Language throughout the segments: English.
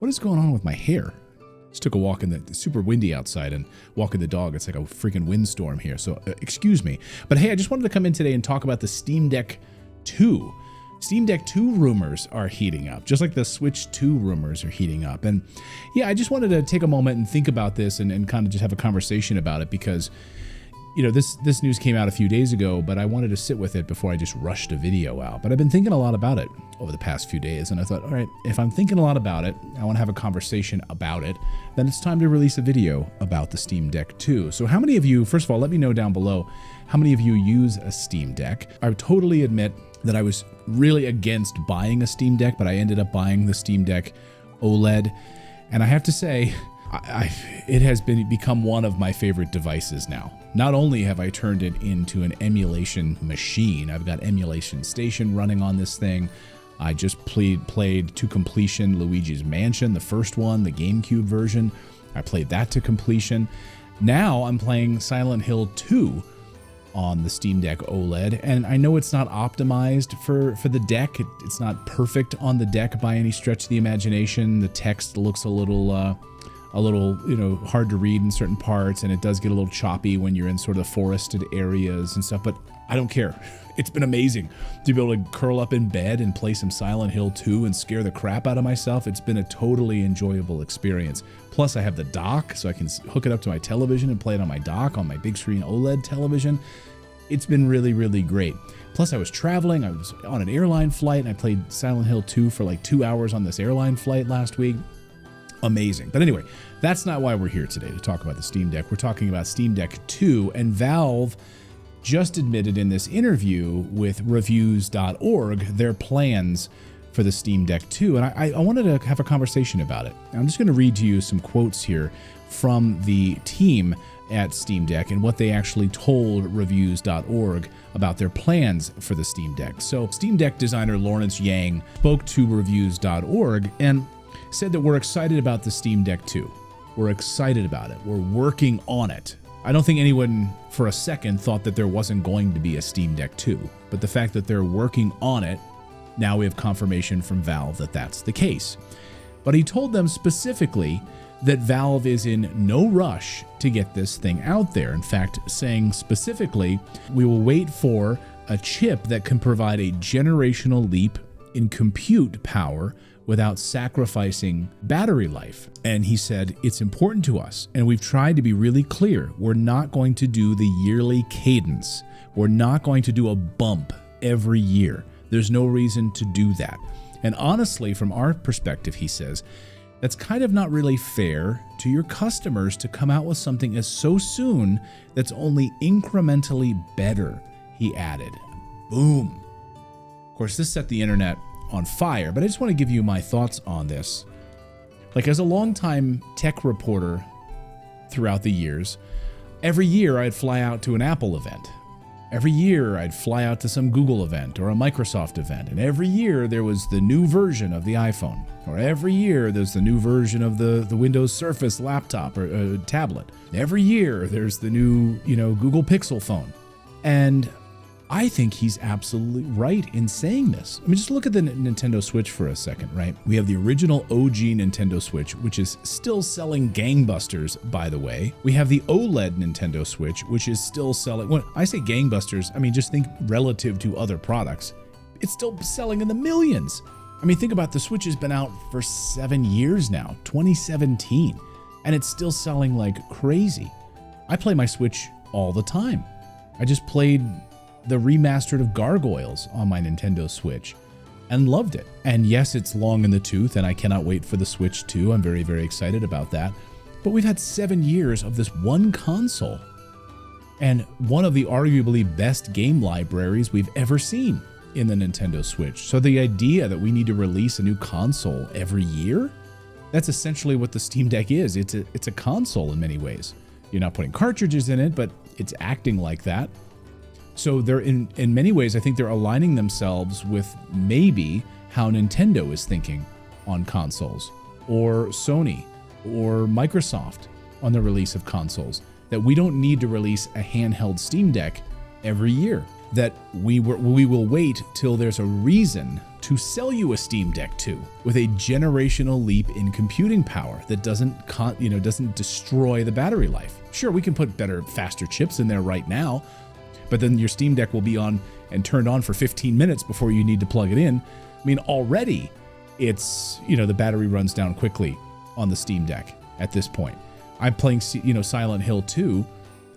What is going on with my hair? Just took a walk in it's super windy outside and walking the dog. It's like a freaking windstorm here. So excuse me. But hey, I just wanted to come in today and talk about the Steam Deck 2. Steam Deck 2 rumors are heating up, just like the Switch 2 rumors are heating up. And yeah, I just wanted to take a moment and think about this and kind of just have a conversation about it because, you know, this news came out a few days ago, but I wanted to sit with it before I just rushed a video out. But I've been thinking a lot about it over the past few days, and I thought, all right, if I'm thinking a lot about it, I want to have a conversation about it, then it's time to release a video about the Steam Deck 2. So how many of you, first of all, let me know down below, how many of you use a Steam Deck? I totally admit that I was really against buying a Steam Deck, but I ended up buying the Steam Deck OLED, and I have to say, it has become one of my favorite devices now. Not only have I turned it into an emulation machine, I've got Emulation Station running on this thing. I just played to completion Luigi's Mansion, the first one, the GameCube version. I played that to completion. Now I'm playing Silent Hill 2 on the Steam Deck OLED, and I know it's not optimized for the deck. It's not perfect on the deck by any stretch of the imagination. The text looks a little, you know, hard to read in certain parts, and it does get a little choppy when you're in sort of forested areas and stuff, but I don't care. It's been amazing to be able to curl up in bed and play some Silent Hill 2 and scare the crap out of myself. It's been a totally enjoyable experience. Plus, I have the dock, so I can hook it up to my television and play it on my dock on my big screen OLED television. It's been really, really great. Plus, I was traveling. I was on an airline flight, and I played Silent Hill 2 for like 2 hours on this airline flight last week. Amazing. But anyway, that's not why we're here today to talk about the Steam Deck. We're talking about Steam Deck 2, and Valve just admitted in this interview with reviews.org their plans for the Steam Deck 2, and I wanted to have a conversation about it. I'm just going to read to you some quotes here from the team at Steam Deck and what they actually told reviews.org about their plans for the Steam Deck. So Steam Deck designer Lawrence Yang spoke to reviews.org and said that we're excited about the Steam Deck 2. We're excited about it. We're working on it. I don't think anyone for a second thought that there wasn't going to be a Steam Deck 2, but the fact that they're working on it, now we have confirmation from Valve that that's the case. But he told them specifically that Valve is in no rush to get this thing out there. In fact, saying specifically, we will wait for a chip that can provide a generational leap in compute power without sacrificing battery life. And he said, it's important to us, and we've tried to be really clear. We're not going to do the yearly cadence. We're not going to do a bump every year. There's no reason to do that. And honestly, from our perspective, he says, that's kind of not really fair to your customers to come out with something as so soon that's only incrementally better, he added. Boom. Of course, this set the internet on fire, but I just want to give you my thoughts on this. Like, as a longtime tech reporter throughout the years, every year I'd fly out to an Apple event. Every year I'd fly out to some Google event or a Microsoft event, and every year there was the new version of the iPhone, or every year there's the new version of the Windows Surface laptop or tablet. Every year there's the new, Google Pixel phone. And I think he's absolutely right in saying this. I mean, just look at the Nintendo Switch for a second, right? We have the original OG Nintendo Switch, which is still selling gangbusters, by the way. We have the OLED Nintendo Switch, which is still selling. When I say gangbusters, I mean, just think relative to other products. It's still selling in the millions. I mean, think about the Switch has been out for 7 years now, 2017, and it's still selling like crazy. I play my Switch all the time. I just played the remastered of Gargoyles on my Nintendo Switch and loved it. And yes, it's long in the tooth, and I cannot wait for the Switch 2. I'm very, very excited about that. But we've had 7 years of this one console and one of the arguably best game libraries we've ever seen in the Nintendo Switch. So the idea that we need to release a new console every year, that's essentially what the Steam Deck is. It's a console in many ways. You're not putting cartridges in it, but it's acting like that. So they're in many ways, I think they're aligning themselves with maybe how Nintendo is thinking on consoles, or Sony, or Microsoft on the release of consoles, that we don't need to release a handheld Steam Deck every year. that we will wait till there's a reason to sell you a Steam Deck 2 with a generational leap in computing power that doesn't destroy the battery life. Sure, we can put better, faster chips in there right now, but then your Steam Deck will be on and turned on for 15 minutes before you need to plug it in. I mean, already it's, the battery runs down quickly on the Steam Deck at this point. I'm playing, Silent Hill 2,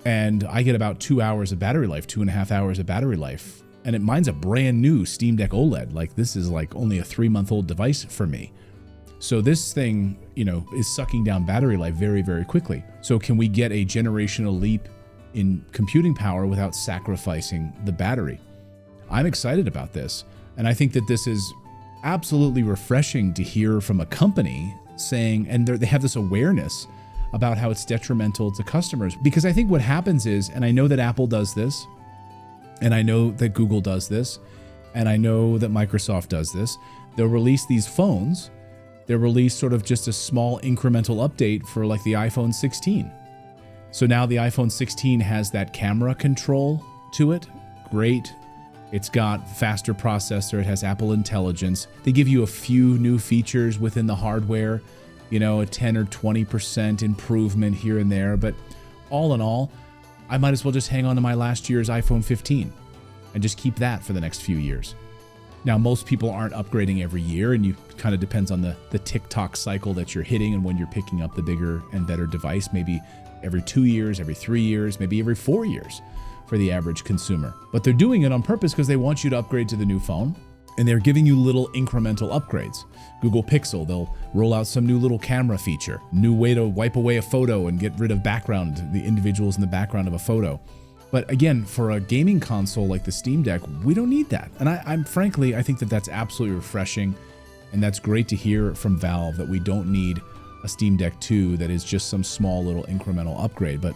and I get about 2 hours of battery life, 2.5 hours of battery life. And mine's a brand new Steam Deck OLED. Like, this is like only a 3-month-old device for me. So this thing, is sucking down battery life very, very quickly. So can we get a generational leap in computing power without sacrificing the battery? I'm excited about this. And I think that this is absolutely refreshing to hear from a company saying, and they have this awareness about how it's detrimental to customers. Because I think what happens is, and I know that Apple does this, and I know that Google does this, and I know that Microsoft does this, they'll release these phones, they'll release sort of just a small incremental update for like the iPhone 16. So now the iPhone 16 has that camera control to it. Great. It's got faster processor. It has Apple Intelligence. They give you a few new features within the hardware, a 10 or 20% improvement here and there. But all in all, I might as well just hang on to my last year's iPhone 15 and just keep that for the next few years. Now, most people aren't upgrading every year, and you kind of depends on the TikTok cycle that you're hitting and when you're picking up the bigger and better device, maybe every 2 years, every 3 years, maybe every 4 years for the average consumer. But they're doing it on purpose because they want you to upgrade to the new phone, and they're giving you little incremental upgrades. Google Pixel, they'll roll out some new little camera feature, new way to wipe away a photo and get rid of the individuals in the background of a photo. But again, for a gaming console like the Steam Deck, we don't need that. And I think that that's absolutely refreshing, and that's great to hear from Valve that we don't need a Steam Deck 2 that is just some small little incremental upgrade. But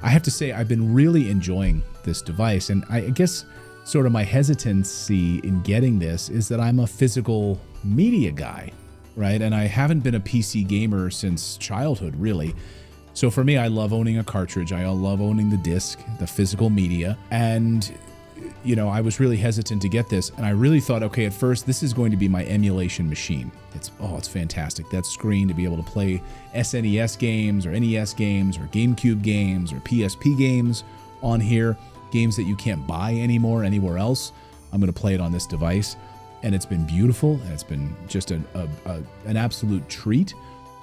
I have to say, I've been really enjoying this device, and I guess sort of my hesitancy in getting this is that I'm a physical media guy, right? And I haven't been a PC gamer since childhood, really. So for me, I love owning a cartridge. I love owning the disc, the physical media. And, I was really hesitant to get this. And I really thought, okay, at first, this is going to be my emulation machine. It's fantastic. That screen to be able to play SNES games or NES games or GameCube games or PSP games on here, games that you can't buy anymore anywhere else. I'm going to play it on this device. And it's been beautiful. And it's been just an absolute treat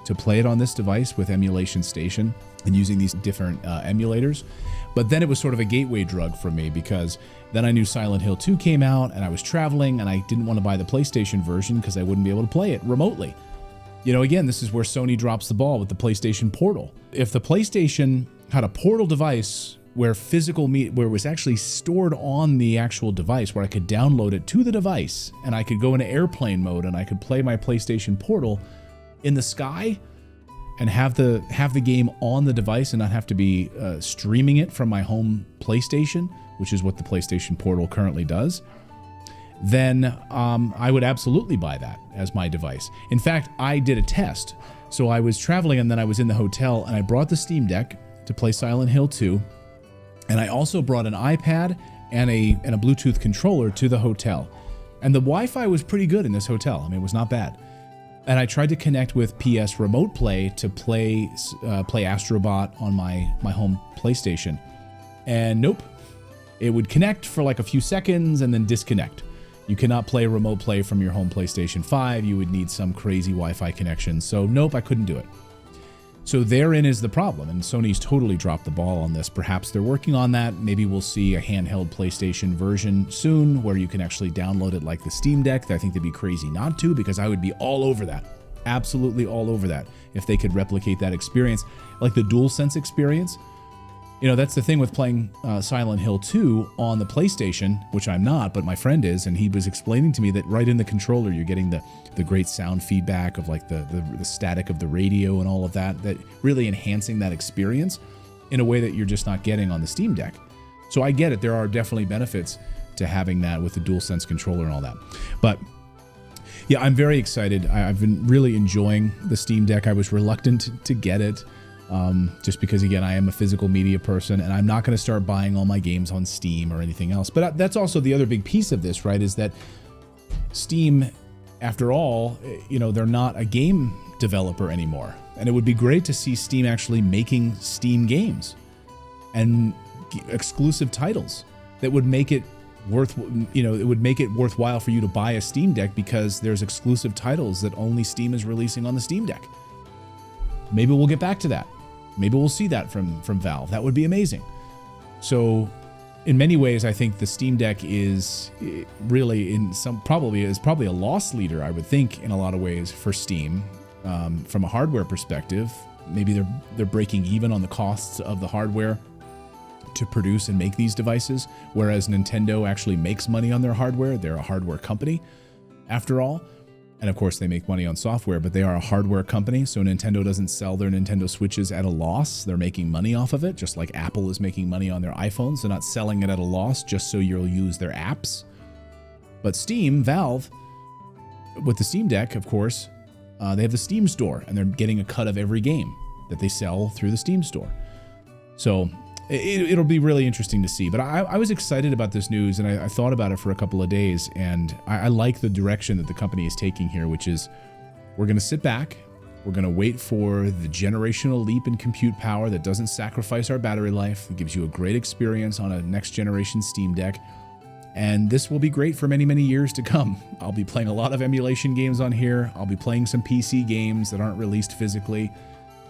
to play it on this device with Emulation Station and using these different emulators. But then it was sort of a gateway drug for me, because then I knew Silent Hill 2 came out and I was traveling and I didn't want to buy the PlayStation version because I wouldn't be able to play it remotely. Again, this is where Sony drops the ball with the PlayStation Portal. If the PlayStation had a Portal device where where it was actually stored on the actual device, where I could download it to the device and I could go into airplane mode and I could play my PlayStation Portal in the sky and have the game on the device and not have to be streaming it from my home PlayStation, which is what the PlayStation Portal currently does, then I would absolutely buy that as my device. In fact, I did a test. So I was traveling and then I was in the hotel and I brought the Steam Deck to play Silent Hill 2. And I also brought an iPad and a Bluetooth controller to the hotel. And the Wi-Fi was pretty good in this hotel. I mean, it was not bad. And I tried to connect with PS Remote Play to play Astrobot on my home PlayStation. And nope. It would connect for like a few seconds and then disconnect. You cannot play Remote Play from your home PlayStation 5. You would need some crazy Wi-Fi connection. So nope, I couldn't do it. So therein is the problem, and Sony's totally dropped the ball on this. Perhaps they're working on that. Maybe we'll see a handheld PlayStation version soon where you can actually download it like the Steam Deck. I think they'd be crazy not to, because I would be all over that. Absolutely all over that if they could replicate that experience, like the DualSense experience. That's the thing with playing Silent Hill 2 on the PlayStation, which I'm not, but my friend is, and he was explaining to me that right in the controller, you're getting the great sound feedback of like the static of the radio and all of that really enhancing that experience in a way that you're just not getting on the Steam Deck. So I get it. There are definitely benefits to having that with the DualSense controller and all that. But yeah, I'm very excited. I've been really enjoying the Steam Deck. I was reluctant to get it. just because, again, I am a physical media person, and I'm not going to start buying all my games on Steam or anything else. But that's also the other big piece of this, right, is that Steam, after all, you know, they're not a game developer anymore. And it would be great to see Steam actually making Steam games and exclusive titles that would make it it would make it worthwhile for you to buy a Steam Deck, because there's exclusive titles that only Steam is releasing on the Steam Deck. Maybe we'll get back to that. Maybe we'll see that from Valve. That would be amazing. So in many ways, I think the Steam Deck is really probably a loss leader, I would think, in a lot of ways for Steam. From a hardware perspective, maybe they're breaking even on the costs of the hardware to produce and make these devices, whereas Nintendo actually makes money on their hardware. They're a hardware company, after all. And of course, they make money on software, but they are a hardware company, so Nintendo doesn't sell their Nintendo Switches at a loss. They're making money off of it, just like Apple is making money on their iPhones. They're not selling it at a loss just so you'll use their apps. But Valve, with the Steam Deck, of course, they have the Steam Store, and they're getting a cut of every game that they sell through the Steam Store. So it'll be really interesting to see. But I was excited about this news, and I thought about it for a couple of days, and I like the direction that the company is taking here, which is we're going to sit back, we're going to wait for the generational leap in compute power that doesn't sacrifice our battery life, that gives you a great experience on a next-generation Steam Deck, and this will be great for many, many years to come. I'll be playing a lot of emulation games on here. I'll be playing some PC games that aren't released physically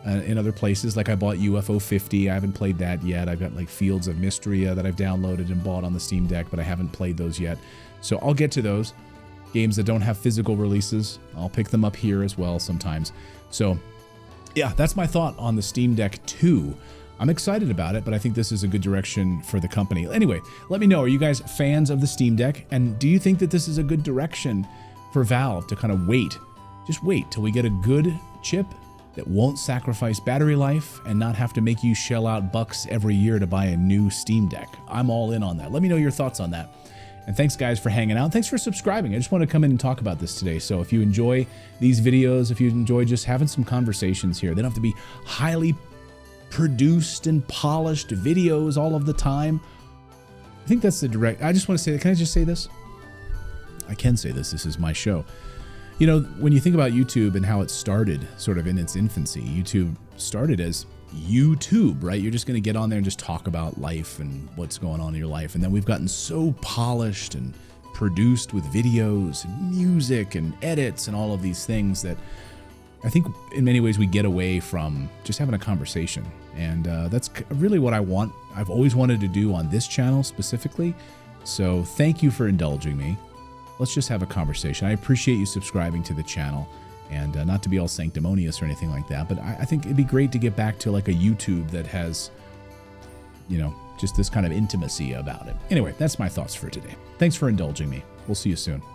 in other places. Like I bought UFO 50. I haven't played that yet. I've got like Fields of Mysteria that I've downloaded and bought on the Steam Deck, but I haven't played those yet. So I'll get to those games that don't have physical releases. I'll pick them up here as well sometimes. So yeah, that's my thought on the Steam Deck 2. I'm excited about it, but I think this is a good direction for the company. Anyway, let me know, are you guys fans of the Steam Deck? And do you think that this is a good direction for Valve to kind of just wait till we get a good chip that won't sacrifice battery life and not have to make you shell out bucks every year to buy a new Steam Deck? I'm all in on that. Let me know your thoughts on that. And thanks guys for hanging out. Thanks for subscribing. I just want to come in and talk about this today. So if you enjoy these videos, if you enjoy just having some conversations here, they don't have to be highly produced and polished videos all of the time. I think that's the direct. I just want to say, can I just say this? I can say this. This is my show. You know, when you think about YouTube and how it started sort of in its infancy, YouTube started as YouTube, right? You're just going to get on there and just talk about life and what's going on in your life. And then we've gotten so polished and produced with videos and music and edits and all of these things that I think in many ways we get away from just having a conversation. And that's really what I want. I've always wanted to do on this channel specifically. So thank you for indulging me. Let's just have a conversation. I appreciate you subscribing to the channel, and not to be all sanctimonious or anything like that, but I think it'd be great to get back to like a YouTube that has, you know, just this kind of intimacy about it. Anyway, that's my thoughts for today. Thanks for indulging me. We'll see you soon.